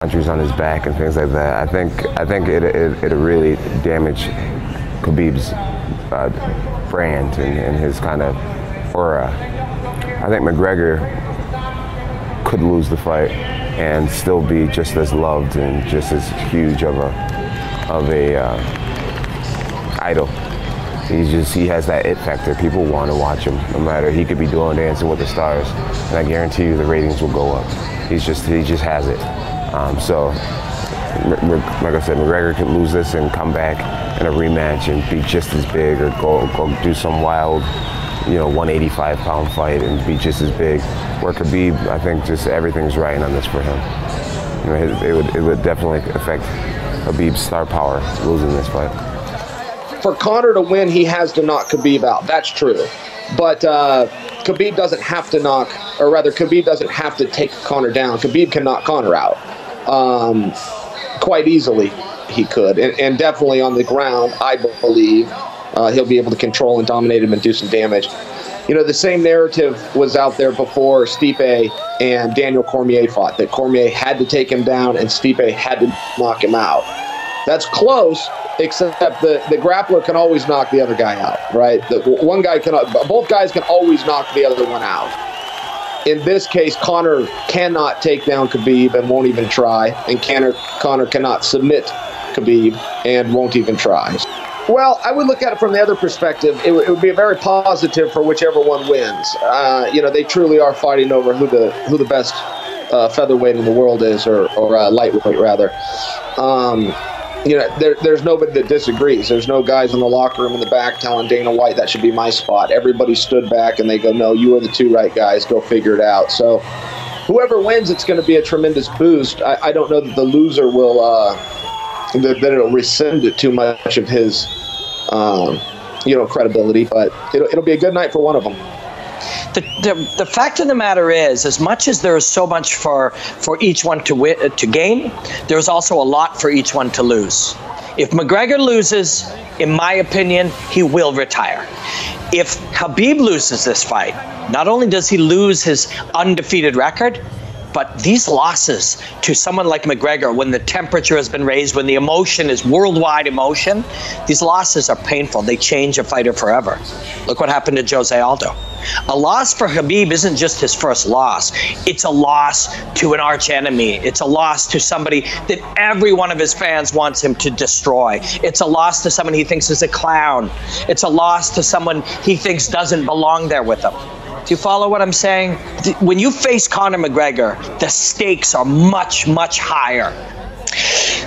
countries on his back and things like that. I think it'll really damage Khabib's brand and his kind of aura. I think McGregor could lose the fight and still be just as loved and just as huge of a idol. He has that it factor. People want to watch him, no matter. He could be doing Dancing with the Stars, and I guarantee you the ratings will go up. He just has it. So, like I said, McGregor could lose this and come back in a rematch and be just as big, or go do some wild, 185-pound fight and be just as big. Where Khabib, I think just everything's riding on this for him. It would definitely affect Khabib's star power losing this fight. For Conor to win, he has to knock Khabib out. That's true. But Khabib doesn't have to Khabib doesn't have to take Conor down. Khabib can knock Conor out. Quite easily, he could. And definitely on the ground, I believe, he'll be able to control and dominate him and do some damage. The same narrative was out there before Stipe and Daniel Cormier fought, that Cormier had to take him down and Stipe had to knock him out. That's close, except the grappler can always knock the other guy out, right? Both guys can always knock the other one out. In this case, Conor cannot take down Khabib and won't even try, and Conor cannot submit Khabib and won't even try. Well, I would look at it from the other perspective. It would be very positive for whichever one wins. They truly are fighting over who the best featherweight in the world is, or lightweight rather. There's nobody that disagrees. There's no guys in the locker room in the back telling Dana White that should be my spot. Everybody stood back and they go, no, you are the two right guys. Go figure it out. So whoever wins, it's going to be a tremendous boost. I don't know that the loser will, that it'll rescind it too much of his, credibility. But it'll be a good night for one of them. The fact of the matter is, as much as there is so much for each one to gain, there's also a lot for each one to lose. If McGregor loses, in my opinion, he will retire. If Khabib loses this fight, not only does he lose his undefeated record, but these losses to someone like McGregor, when the temperature has been raised, when the emotion is worldwide emotion, these losses are painful. They change a fighter forever. Look what happened to Jose Aldo. A loss for Khabib isn't just his first loss. It's a loss to an arch enemy. It's a loss to somebody that every one of his fans wants him to destroy. It's a loss to someone he thinks is a clown. It's a loss to someone he thinks doesn't belong there with him. Do you follow what I'm saying? When you face Conor McGregor, the stakes are much, much higher.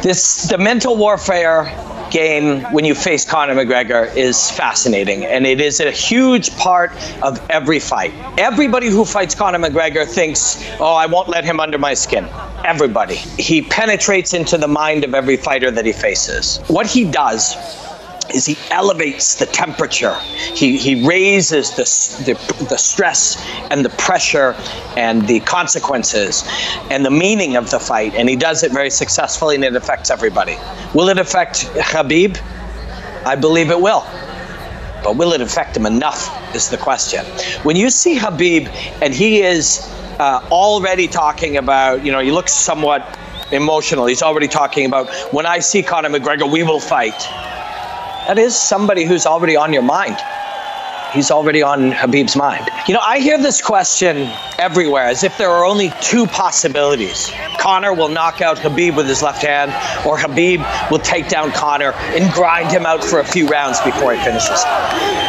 The mental warfare game when you face Conor McGregor is fascinating, and it is a huge part of every fight. Everybody who fights Conor McGregor thinks, oh, I won't let him under my skin. Everybody. He penetrates into the mind of every fighter that he faces. What he does is he elevates the temperature. He raises the stress and the pressure and the consequences and the meaning of the fight, and he does it very successfully, and it affects everybody. Will it affect Khabib? I believe it will. But will it affect him enough is the question. When you see Khabib, and he is already talking about, he looks somewhat emotional. He's already talking about, when I see Conor McGregor, we will fight. That is somebody who's already on your mind. He's already on Khabib's mind. I hear this question everywhere, as if there are only two possibilities. Conor will knock out Khabib with his left hand, or Khabib will take down Conor and grind him out for a few rounds before he finishes.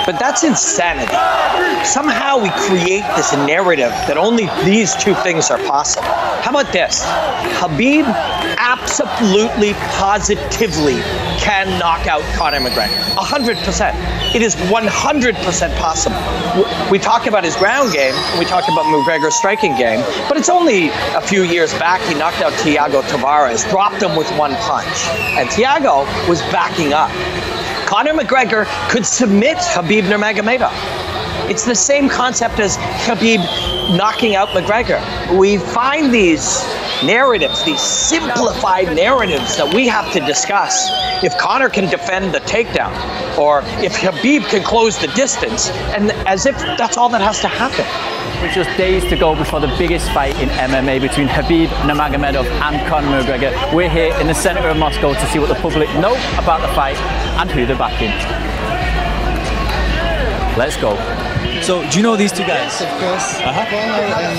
But that's insanity. Somehow we create this narrative that only these two things are possible. How about this? Khabib absolutely, positively can knock out Conor McGregor. 100%. It is 100% possible. We talk about his ground game, we talk about McGregor's striking game, but it's only a few years back he knocked out Thiago Tavares, dropped him with one punch, and Thiago was backing up. Conor McGregor could submit Hab Nurmagomedov. It's the same concept as Khabib knocking out McGregor. We find these narratives, these simplified narratives that we have to discuss. If Conor can defend the takedown, or if Khabib can close the distance, and as if that's all that has to happen. With just days to go before the biggest fight in MMA between Hhabib Nurmagomedov and Conor McGregor, we're here in the center of Moscow to see what the public know about the fight and who they're backing. Let's go. So, do you know these two guys? Yes, of course. Conor and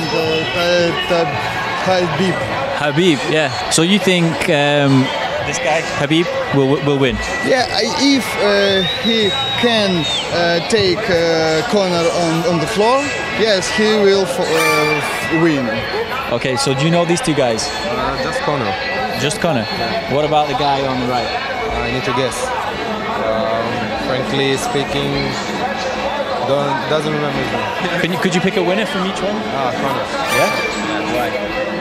Hhabib. Hhabib, yeah. So you think this guy, Hhabib, will win? Yeah, if he can take Conor on the floor, yes, he will win. Okay, so do you know these two guys? Just Conor. Just Conor? Yeah. What about the guy on the right? I need to guess. Frankly speaking, doesn't remember his name. Could you pick a winner from each one? Conor. Yeah? Why?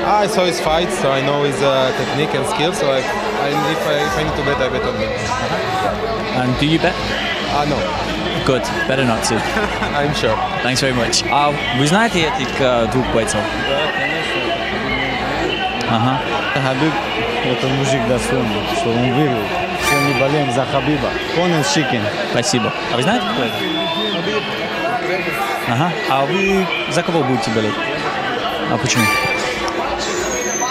I saw his fights, so I know his technique and skill, so if I need to bet, I bet on him. And do you bet? No. Good, better not to. I'm sure. Thanks very much. Вы знаете этих двух бойцов? Да, конечно. Ага. Хабиб – это мужик достойный, что он выиграл. Все мы болеем за Хабиба. Конор Чикен. Спасибо. А вы знаете, кто это? Ага. А вы за кого будете болеть? А почему?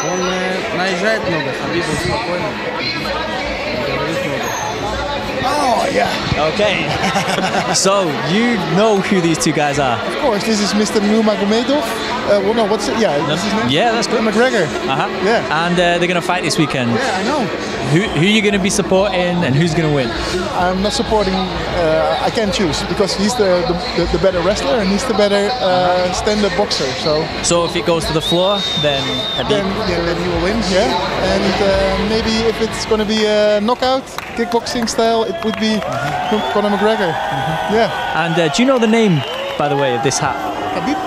Он наезжает много, Хабиб он спокойно. Говорит много. Oh, yeah. Okay. So, you know who these two guys are? Of course, this is Mr. Nurmagomedov. Well, no, what's it? Yeah, what's his name? Yeah, that's good. McGregor. Uh-huh. Yeah. And they're going to fight this weekend. Yeah, I know. Who are you going to be supporting and who's going to win? I'm not supporting, I can't choose because he's the better wrestler and he's the better stand-up boxer. So if it goes to the floor, then then he will win, yeah. And maybe if it's going to be a knockout, kickboxing style, it would be Conor McGregor. Yeah. And do you know the name, by the way, of this hat? Hhabib?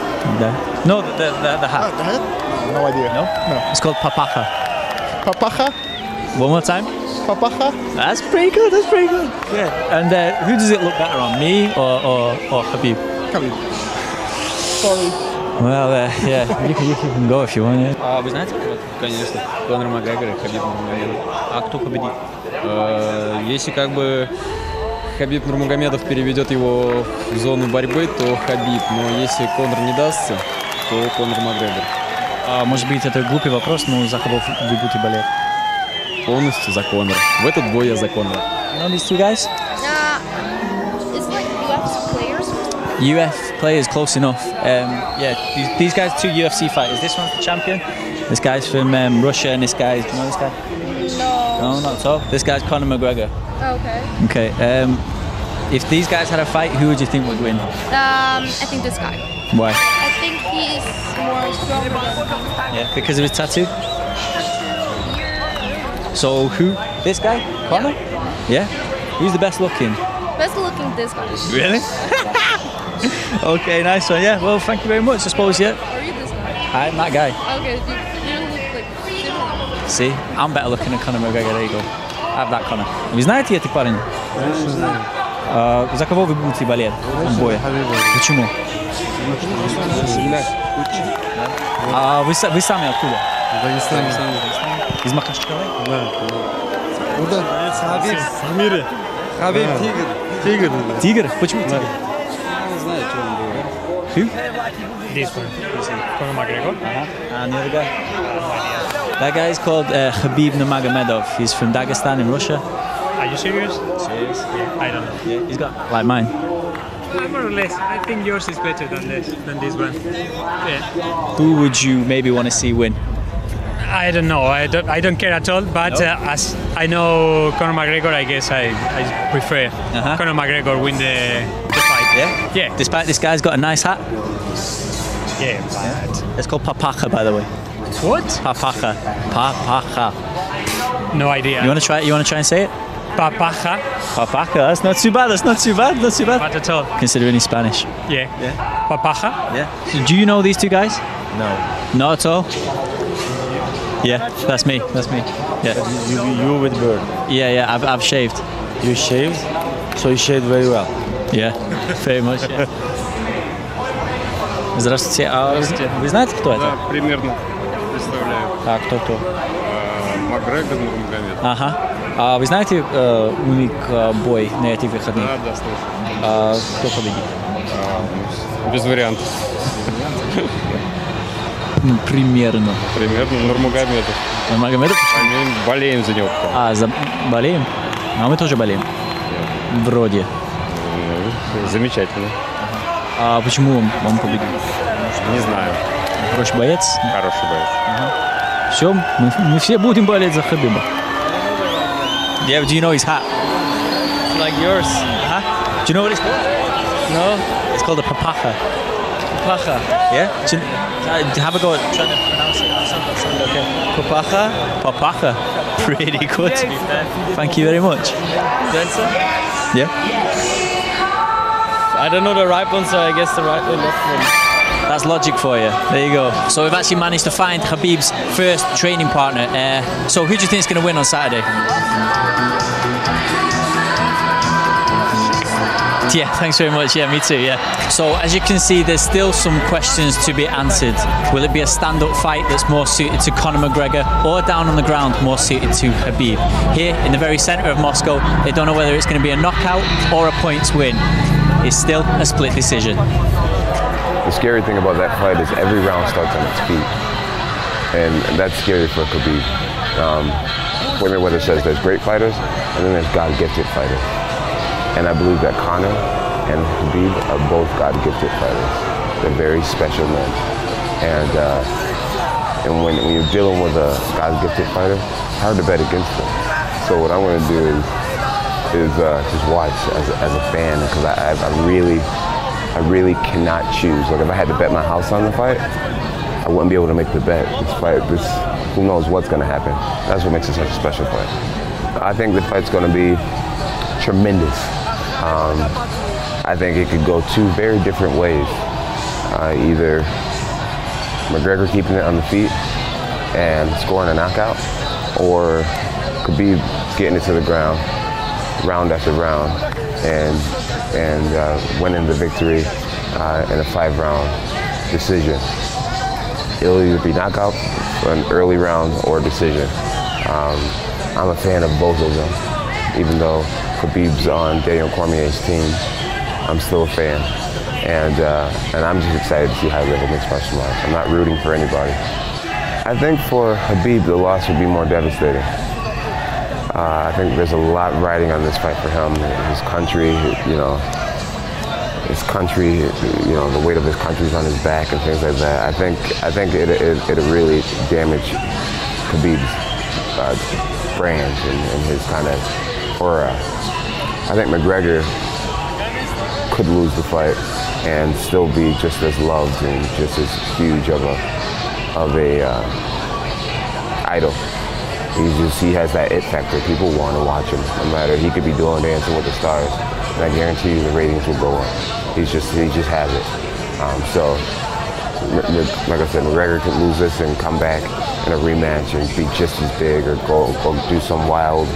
No, the hat. The hat? No idea. No? No. It's called papacha. Papacha? One more time. Papacha? That's pretty good. That's pretty good. Yeah. And who does it look better on, me or Hhabib? Hhabib. Sorry. Well, yeah, you can go if you want. Yeah. А вы знаете, конечно, Конор Макгрегор и Хабиб Нурмагомедов. А кто победит? Если как бы Хабиб Нурмагомедов переведет его в зону борьбы, то Хабиб. Но если Конор не дастся, то Конор Макгрегор. Может быть, это глупый вопрос, но за кого вы будете болеть? Полностью за Конора. В этот бой я за Конора. You know these two guys? It's like UFC players. UFC players, close enough. Yeah, these guys, two UFC fighters. This one's the champion. This guy's from Russia, and this guy, do you know this guy? No. No, not at all. This guy's Conor McGregor. Okay. Okay. If these guys had a fight, who would you think would win? I think this guy. Why? I think he's more stronger than me. Yeah, because of his tattoo. So who? This guy? Conor? Yeah. Who's the best looking? Best looking, this guy. Really? Okay, nice one. Yeah. Well, thank you very much. I suppose. Yeah. Or you this guy? I'm that guy. Okay, you look like similar. See, I'm better looking than Conor McGregor. There you go. I have that Conor. Вы знаете этих парней? За кого вы будете болеть в бою? Почему? А вы сами откуда? Из Махачкалы? Да. Куда? Хабиб. В мире. Хабиб Тигр. Тигр. Тигр? Почему Тигр? Не знаю, что он говорит. Who? This one, Conor McGregor. And the other guy? That guy is called Hhabib Nurmagomedov. He's from Dagestan in Russia. Are you serious? Serious? Yeah, I don't know. Yeah, he's got like mine. More or less. I think yours is better than this one. Yeah. Who would you maybe want to see win? I don't know. I don't care at all. But No? as I know Conor McGregor, I guess I prefer Conor McGregor win the fight. Yeah? Yeah. Despite this guy's got a nice hat. Yeah. But It's called papacha, by the way. what? Papacha. Papacha. No idea. You want to try it? You want to try and say it? Papaja. Papacha. That's not too bad. That's not too bad. Not too bad. Not at all. Considering he's Spanish. Yeah. Papaja. Yeah. So do you know these two guys? No. Not at all. Yeah, that's me. That's me. Yeah. You with bird. Yeah. I've shaved. You shaved, so you shaved very well. Yeah. Very much. Yeah. Здравствуйте. А вы знаете, кто это? Примерно представляю. А кто? Макгрегор, Нурмагомедов. Ага. А вы знаете у них бой на этих выходных? Да, слышал. Кто победит? Без вариантов. Ну, примерно. Нурмагомедов. Нурмагомедов? Мы болеем за него. Болеем? А мы тоже болеем. Вроде. Замечательно. А почему он победил? Не знаю. Хороший боец? Хороший боец. Все, мы все будем болеть за Хабиба. Yeah, do you know his hat? Like yours. Huh? Do you know what it's called? No. It's called a papacha. Papacha. Yeah? Have a go at trying to pronounce it. Sound okay. Papacha. Papacha. Pretty good. Thank you very much. Dancer? Yeah? I don't know the right one, so I guess the right one, left one. That's logic for you. There you go. So we've actually managed to find Khabib's first training partner. So who do you think is going to win on Saturday? Yeah, thanks very much. Yeah, me too, yeah. So as you can see, there's still some questions to be answered. Will it be a stand-up fight that's more suited to Conor McGregor, or down on the ground more suited to Khabib? Here in the very center of Moscow, they don't know whether it's going to be a knockout or a points win. It's still a split decision. The scary thing about that fight is every round starts on its feet. And that's scary for Khabib. Mayweather says there's great fighters, and then there's God-gifted fighters. And I believe that Conor and Khabib are both God-gifted fighters. They're very special men. And when you're dealing with a God-gifted fighter, it's hard to bet against them. So what I'm going to do is just watch as a fan, because I really cannot choose. Like, if I had to bet my house on the fight, I wouldn't be able to make the bet. Who knows what's going to happen. That's what makes it such a special fight. I think the fight's going to be tremendous. I think it could go two very different ways. Either McGregor keeping it on the feet and scoring a knockout, or Khabib getting it to the ground, round after round, and winning the victory in a 5-round decision. It'll either be knockout, an early round, or decision. I'm a fan of both of them. Even though Khabib's on Daniel Cormier's team, I'm still a fan. And I'm just excited to see high-level mixed martial arts. I'm not rooting for anybody. I think for Khabib, the loss would be more devastating. I think there's a lot riding on this fight for him. His country, the weight of his country's on his back and things like that. I think it'll really damage Khabib's brand and his kind of aura. I think McGregor could lose the fight and still be just as loved and just as huge of a idol. He has that it factor. People want to watch him, no matter. He could be doing Dancing with the Stars, and I guarantee you the ratings will go up. He just has it. So, like I said, McGregor could lose this and come back in a rematch and be just as big, or go do some wild,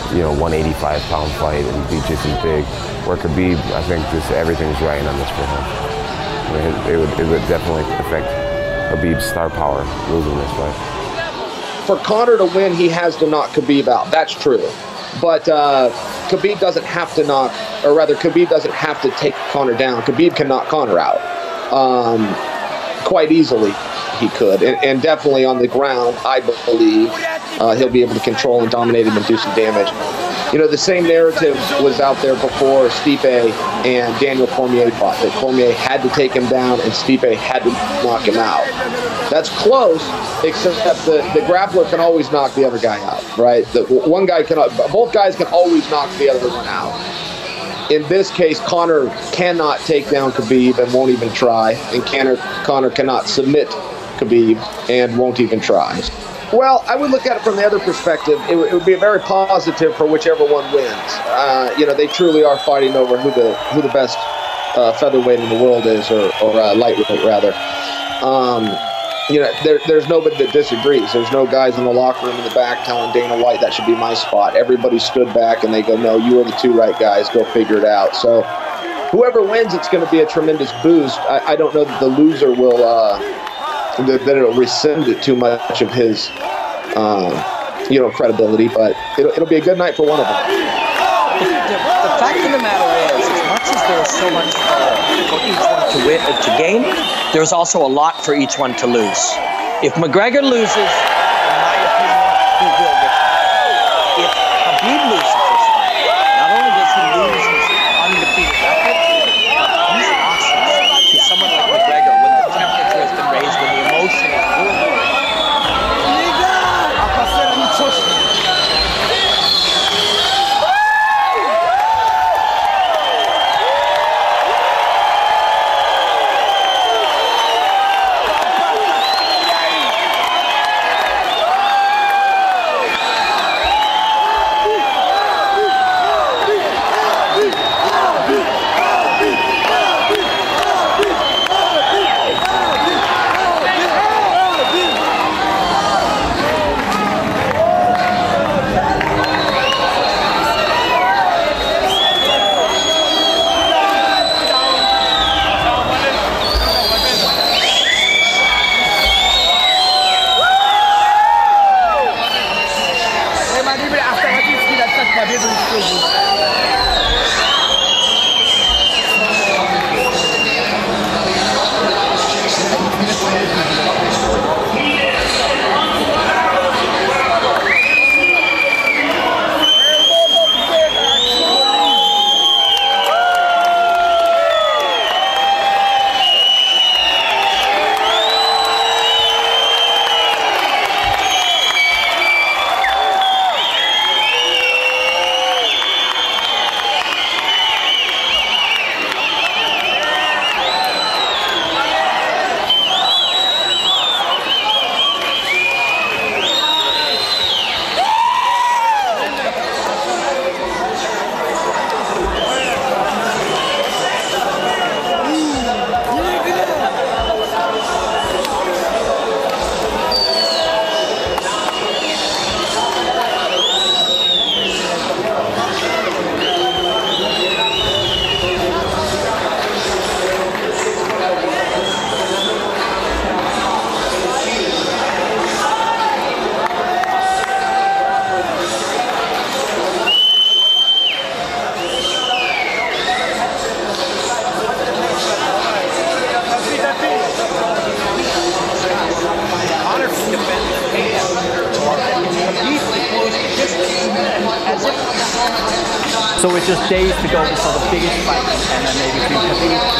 185-pound fight and be just as big. Where Khabib, I think everything's riding on this for him. I mean, it would definitely affect Khabib's star power losing this fight. For Conor to win, he has to knock Khabib out. That's true. But Khabib doesn't have to Khabib doesn't have to take Conor down. Khabib can knock Conor out. Quite easily, he could. And definitely on the ground, I believe he'll be able to control and dominate him and do some damage. The same narrative was out there before Stipe and Daniel Cormier fought, that Cormier had to take him down and Stipe had to knock him out. That's close, except the grappler can always knock the other guy out, right? Both guys can always knock the other one out. In this case, Conor cannot take down Khabib and won't even try, and Conor cannot submit Khabib and won't even try. Well, I would look at it from the other perspective. It would be very positive for whichever one wins. They truly are fighting over who the best featherweight in the world is, or lightweight rather. There's nobody that disagrees. There's no guys in the locker room in the back telling Dana White that should be my spot. Everybody stood back and they go, no, you are the two right guys. Go figure it out. So whoever wins, it's going to be a tremendous boost. I don't know that the loser will that it'll rescind too much of his, credibility. But it'll be a good night for one of them. The fact of the matter is, as much as there's so much for each one to gain, there's also a lot for each one to lose. If McGregor loses, in my opinion, he will get. If Khabib loses this fight, not only does he lose his undefeated record, he's lost to someone like McGregor when the temperature has been raised, when the emotion is brewing. So it's just days to go before the biggest fight, and then maybe between Khabib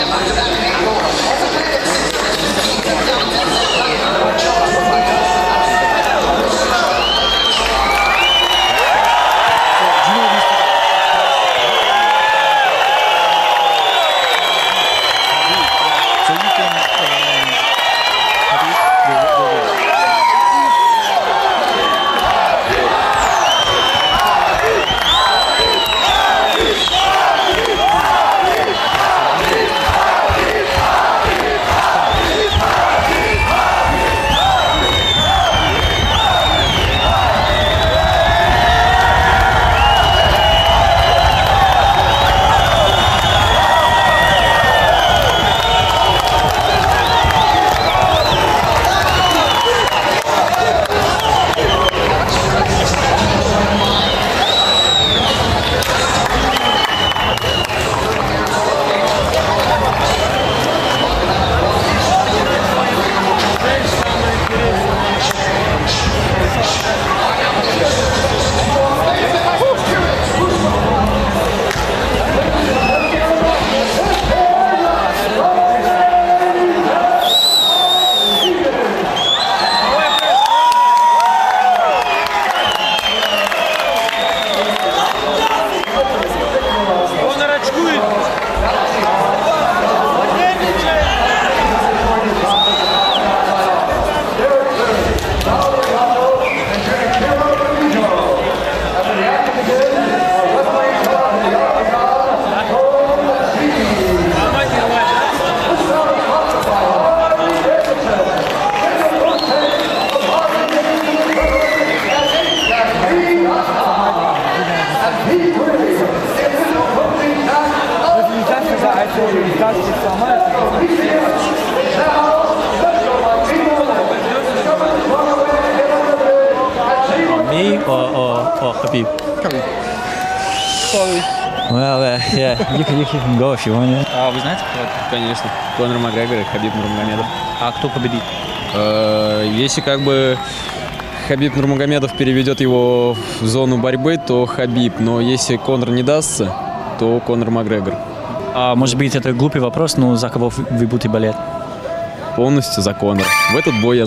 or Khabib? Khabib. Sorry. Well, yeah, you can go if you want. Yeah. Вы знаете, кто это? Конечно. Конор Макгрегор и Хабиб Нурмагомедов. А кто победит? Если как бы Хабиб Нурмагомедов переведет его в зону борьбы, то Хабиб. Но если Конор не дастся, то Конор Макгрегор. А может быть, это глупый вопрос, но за кого вы будете болеть? Полностью за Конора. В этот бой я